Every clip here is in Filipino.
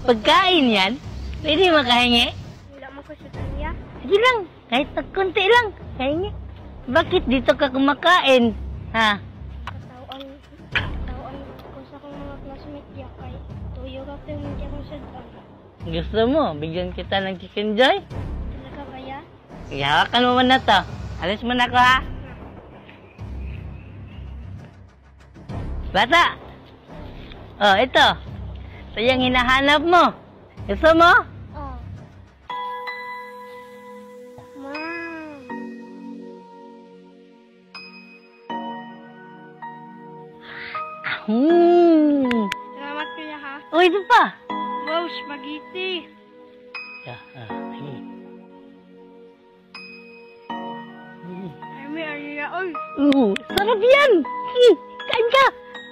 Pagkain yan? Pwede makahingi? Wala mo ko sa kanya. Sige lang, kahit konti lang. Kahingi. Bakit dito ka kumakain? Ha? Katawan ko sa akong mga classmate ya kay tuyo ka pero hindi akong sadaan. Gusto mo? Bigyan kita ng chicken joy? Talaga kaya? Ihawakan mo man na to. Alis mo na ko ha? Bata! Oh, ito. Ito yung hinahanap mo. Gusto mo? Oh. Mom. Salamat kuya ha. Oh, ito pa. Wow, spaghetti. Ay, ariya, oy. Sarap yan. Kain ka.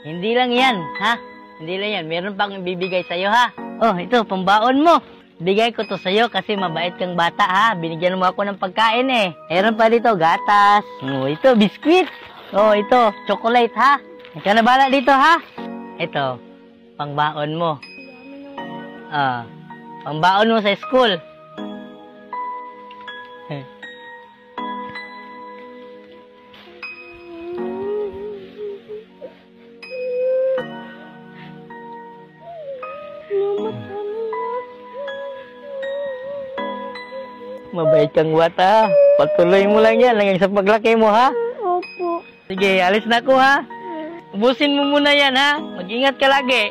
Hindi lang yan, ha? Hindi lang yan. Meron pang ibibigay sa'yo, ha? Oh, ito, pambaon mo. Bigay ko to sa'yo kasi mabait kang bata, ha? Binigyan mo ako ng pagkain, eh. Meron pa dito, gatas. Oh, ito, biskwit. Oh, ito, chocolate, ha? Ikaw na bala dito, ha? Ito, pangbaon mo. Pangbaon mo sa school. Mabait kang bata. Patuloy mo lang yan hanggang sa paglaki mo, ha? Opo. Sige, alis na ako, ha? Ubusin mo muna yan, ha? Mag-ingat ka lagi.